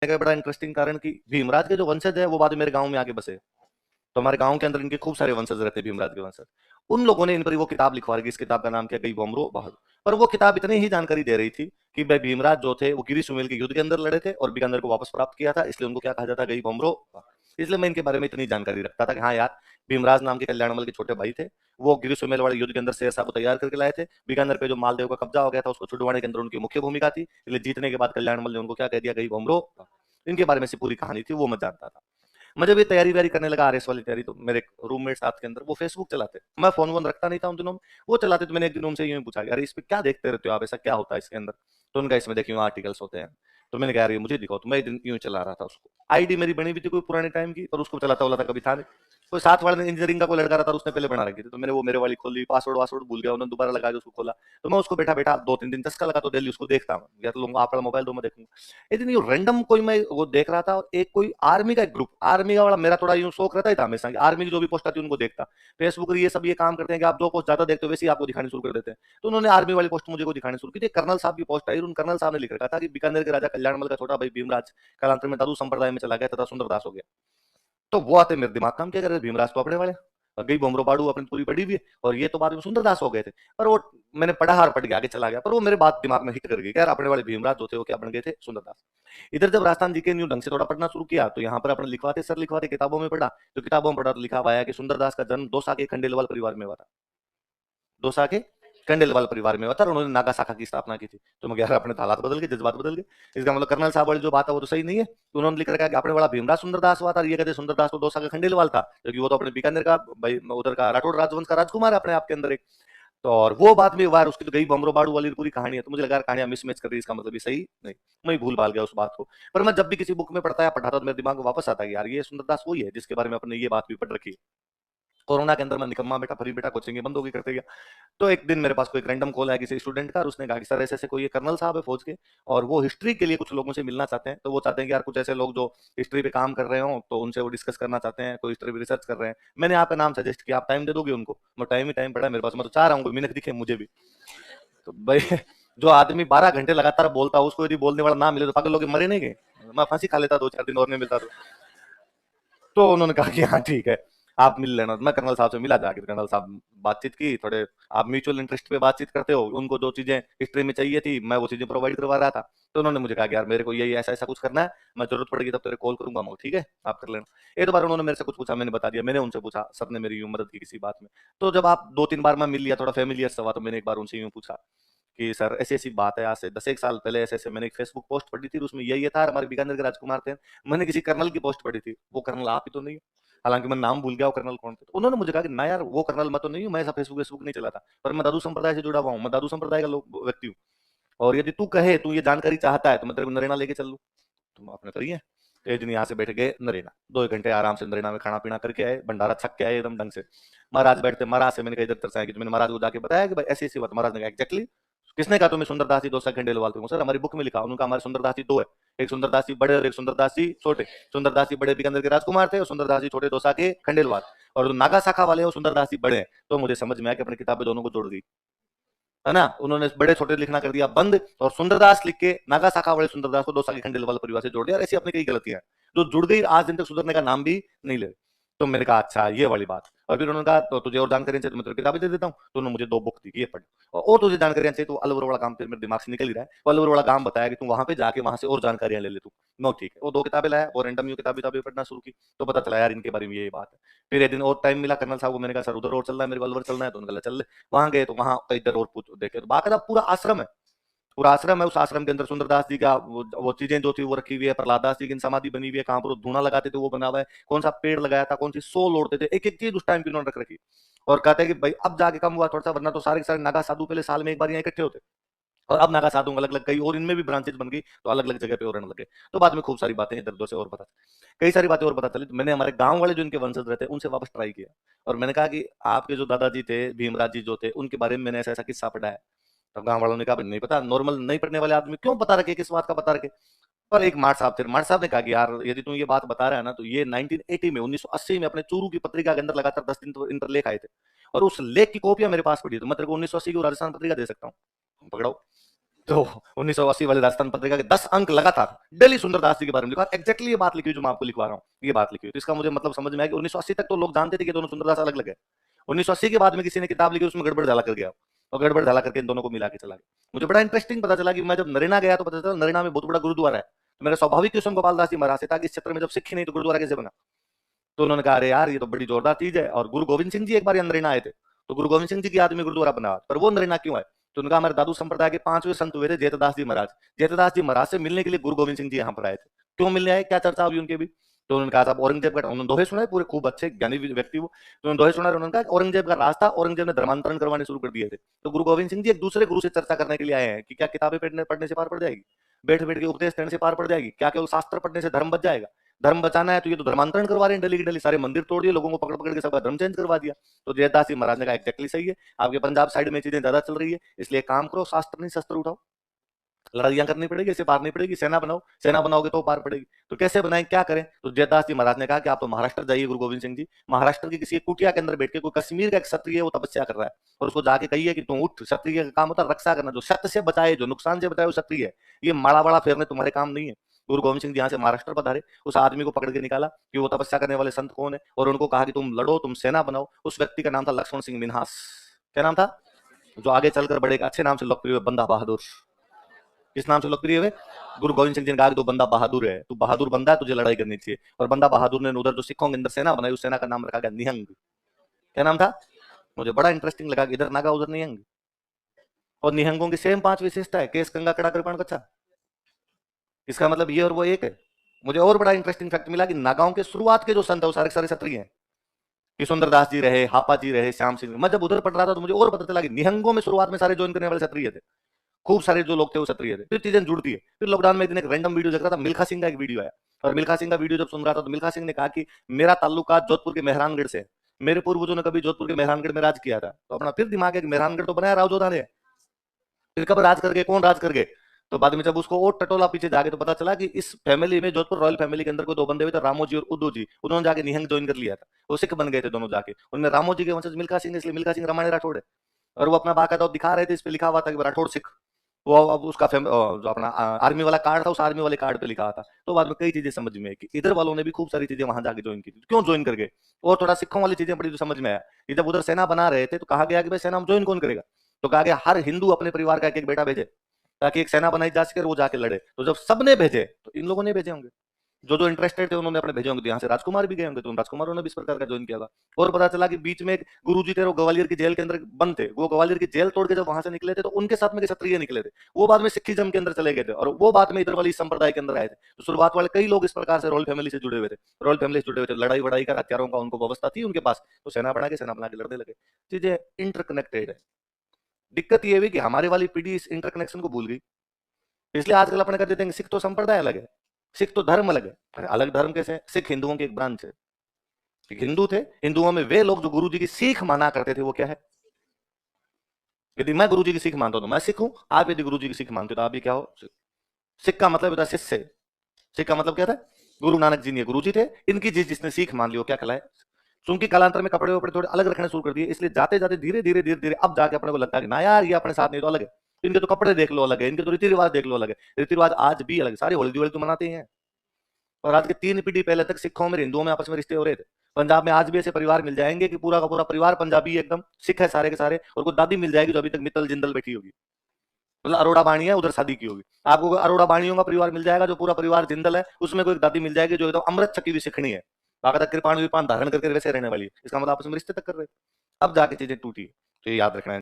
का बड़ा इंटरेस्टिंग कारण कि भीमराज के जो वंशज है वो बाद में मेरे गांव में आके बसे। तो हमारे गांव के अंदर इनके खूब सारे वंशज रहते हैं, भीमराज के वंशज। उन लोगों ने इन पर वो किताब लिखवा रही, इस किताब का नाम क्या, गई भोमरो बहादुर। पर वो किताब इतनी ही जानकारी दे रही थी कि भाई भीमराज जो थे वो गिरी सुमेल के युद्ध के अंदर लड़े थे और बीकानेर को वापस प्राप्त किया था, इसलिए उनको क्या कहा जाता है, गई भोमरो बहादुर। इसलिए मैं इनके बारे में इतनी जानकारी रखता था कि हाँ यार, भीमराज नाम के कल्याणमल के छोटे भाई थे, वो गिरी सुमेल वाले युद्ध के अंदर शेर शाह को तैयार करके लाए थे। बीकानेर पे जो मालदेव का कब्जा हो गया था उसको छुड़वाने के अंदर उनकी मुख्य भूमिका थी, इसलिए जीतने के बाद कल्याणमल ने उनको क्या कह दिया, गई भोमरो बहादुर। इनके बारे में से पूरी कहानी थी, वो मैं जानता था। मैं जब ये तैयारी वैयारी करने लगा आरएस वाली तैयारी, तो मेरे रूममेट साथ के अंदर वो फेसबुक चलाते, मैं फोन वोन रखता नहीं था उन दिनों में, वो चलाते। तो मैंने एक दिन उनसे यूं ही पूछा, अरे इस पे क्या देखते रहते हो आप, ऐसा क्या होता है इसके अंदर। तो उनका इसमें देखिए आर्टिकल्स होते हैं। तो मैंने कहा यार ये मुझे दिखाओ। तो मैं एक दिन यूं चला रहा था उसको, आईडी मेरी बनी हुई थी कोई पुराने टाइम की, पर उसको चलाता वाला था कभी था नहीं। कोई साथ वाले इंजीनियरिंग का कोई लड़का रहता, उसने पहले बना रखी थी, तो मैंने वो मेरे वाली खोली, पासवर्ड वासवर्ड भूल गया, उन्होंने दोबारा लगा के उसको खोला। तो मैं उसको बैठा बैठा 2-3 दिन चस्का लगा, तो डेली उसको देखता हूँ, या तो लूंगा आपका मोबाइल दो मैं देखूंगा। एक दिन ये रैंडम कोई मैं वो देख रहा था, और एक कोई आर्मी का एक ग्रुप, आर्मी का वाला मेरा थोड़ा यूं शौक रहता ही था हमेशा, आर्मी की जो भी पोस्ट आती है उनको देखता। फेसबुक ये सब ये काम करते हैं कि आप दो पोस्ट ज्यादा देखते हो, वैसे ही आपको दिखानी शुरू कर देते हैं। तो उन्होंने आर्मी वाली पोस्ट मुझे को दिखानी शुरू की थी, कर्नल साहब की पोस्ट आई, उन कर्नल साहब ने लिख रखा था कि बीकानेर के राजा कल्याणमल का छोटा भाई भीमराज कालांतर में दादू संप्रदाय में चला गया तथा सुंदरदास हो गया। तो वो आते मेरे दिमाग काम क्या कर रहे, भीमराज तो अपने वाले, गई बोमरो बाड़ू अपनी पूरी पड़ी हुई है, और ये तो बाद में सुंदरदास हो गए थे। पर वो मैंने पढ़ा हार पढ़ के आगे चला गया, पर वो मेरे बात दिमाग में हिट कर गई, यार अपने वाले भीमराज जो थे वो क्या बन गए थे, सुंदरदास। इधर जब राजस्थान जी के न्यू ढंग से थोड़ा पढ़ना शुरू किया, तो यहाँ पर अपने लिखवाते सर लिखवाते किताबों में पढ़ा, तो किताबों में पढ़ा तो लिखा हुआ है कि सुंदरदास का जन्म दौसा के खंडेलवाल परिवार में हुआ था। दौसा के कंडेलवाल परिवार में हुआ था, और उन्होंने नागा शाखा की स्थापना की थी। तो मैं कह रहा अपने हालात बदल गए, जज्बात बदल गए। इसका मतलब कर्नल साहब वाली जो बात है वो तो सही नहीं है। तो उन्होंने लिख रखा है कि अपने वाला भीमराज सुंदरदास हुआ था, ये कहते सुंदरदास तो दौसा का खंडेलवाल था, क्योंकि वो तो अपने बीकानेर का भाई उधर का राठौड़ राजवंश का राजकुमार है अपने आप के अंदर एक। तो और वो बात में वार उसकी तो गई बमरो बाड़ू वाली पूरी कहानी है। तो मुझे लगा कहानियां मिसमैच कर रही है, इसका मतलब ये सही नहीं, मैं भूल भाल गया उस बात को। पर मैं जब भी किसी बुक में पढ़ता या पढ़ाता तो मेरे दिमाग में वापस आता है यार ये सुंदरदास वही है जिसके बारे में अपने ये बात भी पढ़ रखी है। कोरोना के अंदर मैं निकम्मा बेटा, फरी बेटा, कोचिंग बंद होगी करते गया। तो एक दिन मेरे पास कोई एक रैंडम कॉल आया किसी स्टूडेंट का, और उसने कहा कि सर ऐसे ऐसे कोई कर्नल साहब है फौज के, और वो हिस्ट्री के लिए कुछ लोगों से मिलना चाहते हैं। तो वो चाहते हैं कि यार कुछ ऐसे लोग जो हिस्ट्री पे काम कर रहे हो, तो उनसे वो डिस्कस करना चाहते हैं, कोई हिस्ट्री पे रिसर्च कर रहे हैं। मैंने आपका नाम सजेस्ट किया, आप टाइम दे दोगे उनको। मैं टाइम ही टाइम पड़ा मेरे पास, मैं तो चाह रहा हूँ मिनट दिखे मुझे भी। तो भाई जो आदमी 12 घंटे लगातार बोलता है, उसको यदि बोलने वाला ना मिले तो पागल लोग मरे नहीं गए, मैं फांसी खा लेता 2-4 दिन और नहीं मिलता तो उन्होंने कहा कि हाँ ठीक है, आप मिल लेना। मैं कर्नल साहब से मिला, जाके कर्नल साहब बातचीत की, थोड़े आप म्यूचुअल इंटरेस्ट पे बातचीत करते हो, उनको जो चीजें हिस्ट्री में चाहिए थी मैं वो चीजें प्रोवाइड करवा रहा था। तो उन्होंने मुझे कहा कि यार मेरे को यही ऐसा ऐसा कुछ करना है, मैं जरूरत पड़ेगी तब तेरे कॉल करूंगा, मैं ठीक है आप कर लेना। एक दो बार उन्होंने मेरे से कुछ पूछा, मैंने बता दिया, मैंने उनसे पूछा, सर ने मेरी यूं मदद की किसी बात में। तो जब आप 2-3 बार मैं मिल लिया, थोड़ा फेमिलियर हुआ, तो मैंने एक बार उनसे यूं पूछा कि सर ऐसी ऐसी बात है, आज से 10 एक साल पहले ऐसे ऐसे मैंने एक फेसबुक पोस्ट पढ़ी थी, उसमें ये था, हमारे बीकानेर के राजकुमार थे, मैंने किसी कर्नल की पोस्ट पढ़ी थी, वो कर्नल आप ही तो नहीं हो? हालांकि मैं नाम भूल गया वो कर्नल कौन थे। तो उन्होंने मुझे कहा कि ना यार वो कर्नल मैं तो नहीं हूँ, मैं ऐसा फेसबुक फेसबुक नहीं चलाता, पर मैं दादू संप्रदाय से जुड़ा हुआ हूँ, मैं दादू संप्रदाय का व्यक्ति हूँ, और यदि तू कहे तू ये जानकारी चाहता है तो मैं तेरे को नरेना लेके चल लूँ। तुम आपने करी है। एक दिन यहाँ से बैठ गए नरेना, 2 एक घंटे आराम से नरेना में खाना पीना करके आए, भंडारा छक के आए एकदम ढंग से। महाराज बैठते, महाराज से मैंने कहा इधर तरसाया कि मैंने महाराज को जाके बताया कि भाई ऐसी ऐसी बात। महाराज ने कहा एग्जैक्टली किसने कहा तुम्हें सुंदरदास जी 2 घंटे वालते हो? सर हमारी बुक में लिखा। उन्होंने कहा हमारे सुंदरदास जी दो है, एक सुंदरदास जी बड़े और एक सुंदरदास जी छोटे। सुंदरदास जी बड़े बीकानेर के राजकुमार थे, और सुंदरदास जी छोटे दौसा के खंडेलवाल, और जो नागा शाखा वाले हो सुंदरदास जी बड़े हैं। तो मुझे समझ में आया कि अपनी किताबें दोनों को जोड़ दी, है ना। उन्होंने बड़े छोटे लिखना कर दिया बंद, और सुंदरदास लिख के नागा शाखा वाले सुंदरदास को दौसा के खंडेलवाल परिवार से जोड़ दिया। ऐसी अपनी कई गलतियां जो जुड़ गई, आज दिन तक सुधरने का नाम भी नहीं ले। तो मैंने कहा अच्छा ये वाली बात। और फिर उन्होंने कहा तो तुझे और जानकारी चाहिए तो मैं तेरे किताबें दे देता हूँ। तो उन्होंने मुझे 2 बुक दी, ये पढ़। और तुझे जानकारियां चाहिए तो अलवर वाला काम मेरे दिमाग से निकल ही रहा है, वो अलवर वाला काम बताया कि तू वहां पे जाके वहां से और जानकारियां ले ले तू। नो ठीक है, वो 2 किताबें लाया और रैंडम यू किताबें पढ़ना शुरू की। तो पता चला यार इनके बारे में ये बात है। फिर एक दिन और टाइम मिला कर्नल साहब को, मैंने कहा सर उधर और चलना है, मेरे को अलवर चलना है। तो उन्होंने कहा चल। वहां गए तो वहां इधर और पूछ देखे तो बाकायदा पूरा आश्रम है, पूरा आश्रम है। उस आश्रम के अंदर सुंदरदास जी का वो चीजें जो थी वो रखी हुई है, प्रहलाद दास जी की समाधि बनी हुई है, कहाँ पर वो धूना लगाते थे वो बना हुआ है, कौन सा पेड़ लगाया था, कौन सी सोल ओढ़ते थे, एक एक चीज उस टाइम की उन्होंने रख रखी। और कहते हैं कि भाई अब जाके कम हुआ थोड़ा सा, वरना तो सारे के सारे नागा साधु पहले साल में एक बार यहाँ इकट्ठे होते, और अब नागा साधु अलग अलग कई और इनमें भी ब्रांचेज बन गई, तो अलग अलग जगह पे और रहने लगे। तो बाद में खूब सारी बातें इधर उधर से और पता, कई सारी बातें और पता चली। तो मैंने हमारे गांव वाले जो इनके वंशज रहते हैं उनसे वापस ट्राई किया, और मैंने कहा कि आपके जो दादाजी थे भीमराज जी जो थे उनके बारे में मैंने ऐसा ऐसा किस्सा पढ़ा है। तब गांव वालों ने कहा नहीं पता, नॉर्मल नहीं पढ़ने वाले आदमी क्यों पता रखे, किस बात का पता रखे। पर एक मार साहब थे, मार साहब ने कहा कि यार यदि तुम ये बात बता रहा है ना, तो ये 1980 में 1980 में अपने चूरू की पत्रिका के अंदर लगातार 10 दिन तो इन पर लेख आए थे, और उस लेख की कॉपियां मेरे पास पड़ी है, तो मैं तेरे को 1980 की राजस्थान पत्रिका दे सकता हूँ, पकड़ाओ। तो 1980 वाले राजस्थान पत्रिका के 10 अंक लगातार डेली सुंदरदास जी के बारे में लिखा, एग्जैक्टली ये बात लिखी जो मैं आपको लिखवा रहा हूँ, ये बात लिखी। तो इसका मुझे मतलब समझ में आया कि 1980 तक तो लोग जानते थे कि दोनों सुंदरदास अलग अलग है। 1980 के बाद में किसी ने किताब लिखी, उसमें गड़बड़ झाला कर गया और गड़बड़ झाला करके इन दोनों को मिला के चला गया। मुझे बड़ा इंटरेस्टिंग पता चला कि मैं जब नरेना गया तो पता चला नरेना में बहुत बड़ा गुरुद्वारा है। तो मेरा स्वाभाविक क्वेश्चन गोपाल दास जी महाराज से था कि इस क्षेत्र में जब सिख ही नहीं तो गुरुद्वारा कैसे बना। तो उन्होंने कहा, अरे यार ये तो बड़ी जोरदार चीज है, और गुरु गोविंद सिंह जी एक बार नरेना आए थे, तो गुरु गोविंद सिंह जी की याद में गुरुद्वारा बना, पर वो नरेना क्यों आए। तो उनका हमारे दादू संप्रदाय के 5वें संत हुए थे जेतदास जी महाराज। जेतदास जी महाराज से मिलने के लिए गुरु गोविंद सिंह जी यहाँ पर आए थे। क्यों मिलने आए, क्या चर्चा हुई उनके भी। तो उन्होंने कहा साहब औरंगजेब का, उन्होंने दोहे सुनाए, पूरे खूब अच्छे ज्ञानी व्यक्ति वो, तो उन्होंने दोहे सुनाए। उन्होंने कहा औरंगजेब का राज था, औरंगजेब ने धर्मांतरण करवाने शुरू कर दिए थे। तो गुरु गोविंद सिंह जी एक दूसरे गुरु से चर्चा करने के लिए आए हैं कि क्या किताबें पढ़ने से पार पड़ जाएगी, बैठ बैठ के उपदेश देने से पार पड़ जाएगी, क्या केवल शास्त्र पढ़ने से धर्म बच जाएगा। धर्म बचाना है तो ये तो धर्मांतरण करवा रहे हैं, डेली की डेली सारे मंदिर तोड़ दिए, लोगों को पकड़ पकड़ के सबका धर्म चेंज करवा दिया। तो जयदास जी महाराज ने कहा एक्जैक्टली सही है, आपके पंजाब साइड में चीजें ज्यादा चल रही है, इसलिए काम करो, शास्त्र नहीं शस्त्र उठाओ, लड़ाइयां करनी पड़ेगी, इसे पार नहीं पड़ेगी, सेना बनाओ, सेना बनाओगे तो पार पड़ेगी। तो कैसे बनाएं, क्या करें। तो जयदास जी महाराज ने कहा कि आप तो महाराष्ट्र जाइए गुरु गोविंद सिंह जी, महाराष्ट्र की किसी कुटिया के अंदर बैठ के, कोई कश्मीर का एक क्षत्रिय है वो तपस्या कर रहा है, और उसको जाके कहिए कि तुम उठ, क्षत्रिय का काम होता है रक्षा करना, जो सत्य से बचाए, जो नुकसान से बचाए वो क्षत्रिय है, ये माड़ा बड़ा फेरने तुम्हारे काम नहीं है। गुरु गोविंद सिंह जी यहाँ से महाराष्ट्र पधारे, उस आदमी को पकड़ के निकाला कि वो तपस्या करने वाले संत कौन है, और उनको कहा कि तुम लड़ो, तुम सेना बनाओ। उस व्यक्ति का नाम था लक्ष्मण सिंह मिन्हास। क्या नाम था, जो आगे चलकर बड़े अच्छे नाम से लोकप्रिय बंदा बहादुर। किस नाम से लोकप्रिय है, गुरु गोविंद सिंह जी ने कहा कि तू बंदा बहादुर है, तू बहादुर बंदा है, तुझे लड़ाई करनी चाहिए। और बंदा बहादुर ने उधर जो सिखों के अंदर सेना बनाई, उस सेना का नाम रखा गया निहंग। क्या नाम था, मुझे बड़ा इंटरेस्टिंग लगा कि इधर नागा उधर निहंग, और निहंगों की सेम 5 विशेषता है, केस कंगा कड़ा कृपाण कच्छा। इसका मतलब ये और वो एक है। मुझे और बड़ा इंटरेस्टिंग फैक्ट मिला कि नागाओं के शुरुआत के जो संत है वो सारे सारे क्षत्रिय हैं, कि सुंदरदास जी रहे, हापा जी रहे, श्याम सिंह। मैं जब उधर पढ़ रहा था तो मुझे और पता चला कि निहंगों में शुरुआत में सारे ज्वाइन करने वाले क्षत्रिय थे, खूब सारे जो लोग थे वो क्षत्रिय थे। फिर चीजें जुड़ती है। फिर लॉकडाउन में एक दिन एक रैंडम वीडियो देख रहा था, मिल्खा सिंह का एक वीडियो आया, और मिल्खा सिंह का वीडियो जब सुन रहा था तो मिल्खा सिंह ने कहा कि मेरा ताल्लुकात जोधपुर के मेहरानगढ़ से, मेरे पूर्वजों ने कभी जोधपुर के मेहरानगढ़ में राज किया था। तो अपना फिर दिमाग है कि मेहरानगढ़ तो बनाया राव जोधा ने, फिर कब राज कर गए, कौन राज कर गए। तो बाद में जब उसको और टटोला पीछे जाके तो पता चला कि इस फैमिली में, जोधपुर रॉयल फैमिली के अंदर कोई 2 बंदे हुए थे, रामोजी और उद्धव जी, उन्होंने जाके निहंग ज्वाइन कर लिया था, वो सिख बन गए थे दोनों जाके। उनमें रामोजी के वंशज मिल्खा सिंह, इसलिए मिल्खा सिंह रामायण राठौड़ है, और वो अपना बाकायदा दिखा रहे थे, इस पे लिखा हुआ था कि राठौड़ सिख। वो अब उसका जो अपना आर्मी वाला कार्ड था, उस आर्मी वाले कार्ड पे लिखा हुआ था। तो बाद में कई चीजें समझ में आई कि इधर वालों ने भी खूब सारी चीजें वहां जाके ज्वाइन की थी, क्यों ज्वाइन कर गए। और थोड़ा सिखों वाली चीजें बड़ी जो समझ में आया कि जब उधर सेना बना रहे थे तो कहा गया कि भाई सेना में ज्वाइन कौन करेगा। तो कहा गया हर हिंदू अपने परिवार का एक बेटा भेजे, ताकि एक सेना बनाई जा सके, वो जाके लड़े। तो जब सबने भेजे तो इन लोगों ने भेजे होंगे, जो जो इंटरेस्टेड थे उन्होंने अपने भेजे होंगे। तो यहाँ से राजकुमार भी गए होंगे, तो उन राजकुमारों ने भी इस प्रकार का ज्वाइन किया था। और पता चला कि बीच में एक गुरुजी थे, वो ग्वालियर की जेल के अंदर बंद थे, वो ग्वालियर की जेल तोड़ के जब वहां से निकले थे तो उनके साथ में क्षत्रिय निकले थे, वो बाद में सिखिज्म के अंदर चले गए थे, और वो बाद में इधर वाली संप्रदाय के अंदर आए थे। तो शुरुआत वाले कई लोग इस प्रकार से रॉयल फैमिली से जुड़े हुए थे, रॉयल फैमिली से जुड़े हुए थे, लड़ाई वड़ाई का, हथियारों का उनको व्यवस्था थी उनके पास, तो सेना बना के लड़ने लगे। चीजें इंटरकनेक्टेड है। दिक्कत ये हुई कि हमारे वाली पीढ़ी इस इंटरकनेक्शन को भूल गई, इसलिए आजकल अपने कर देते हैं सिख तो संप्रदाय अलग है, सिख तो धर्म अलग है। अलग धर्म कैसे है, सिख हिंदुओं की एक ब्रांच है। हिंदू थे, हिंदुओं में वे लोग जो गुरु जी की सीख माना करते थे वो क्या है। यदि मैं गुरु जी की सीख मानता हूं तो मैं सिख हूं, आप यदि गुरु जी की सीख मानते हो तो आप भी क्या हो, सिख का मतलब होता है शिष्य। सिख का मतलब क्या था, गुरु नानक जी ने गुरु जी थे, इनकी जिसने सीख मान ली वो क्या कहलाए। चूंकि कालांतर में कपड़े वपड़े थोड़े अलग रखने शुरू कर दिए, इसलिए जाते जाते धीरे धीरे धीरे धीरे अब जाके अपने को लगता है कि ना यार ये अपने साथ नहीं तो अलग है। इनके तो कपड़े देख लो अलग है, इनके तो रीति रिवाज देख लो अलग है, रीति रिवाज आज भी अलग, सारे होली दिवाली तो मनाते ही हैं। और आज के 3 पीढ़ी पहले तक सिखों में हिंदुओं में आपस में रिश्ते हो रहे थे। पंजाब में आज भी ऐसे परिवार मिल जाएंगे कि पूरा का पूरा परिवार पंजाबी एकदम सिख है सारे के सारे, और कोई दादी मिल जाएगी जो अभी तक मित्तल जिंदल बैठी होगी, मतलब अरोड़ा बाणी है, उधर शादी की होगी। आपको अरोड़ा बाणियों का परिवार मिल जाएगा जो पूरा परिवार जिंदल है, उसमें कोई दादी मिल जाएगी जो एकदम अमृत छकी हुई सिखनी है, बाकायदा कृपाण विपान धारण करके वैसे रहने वाली है। इसका मतलब आपस में रिश्ते तक कर रहे, अब जाके चीजें टूटी। तो ये याद रखना है।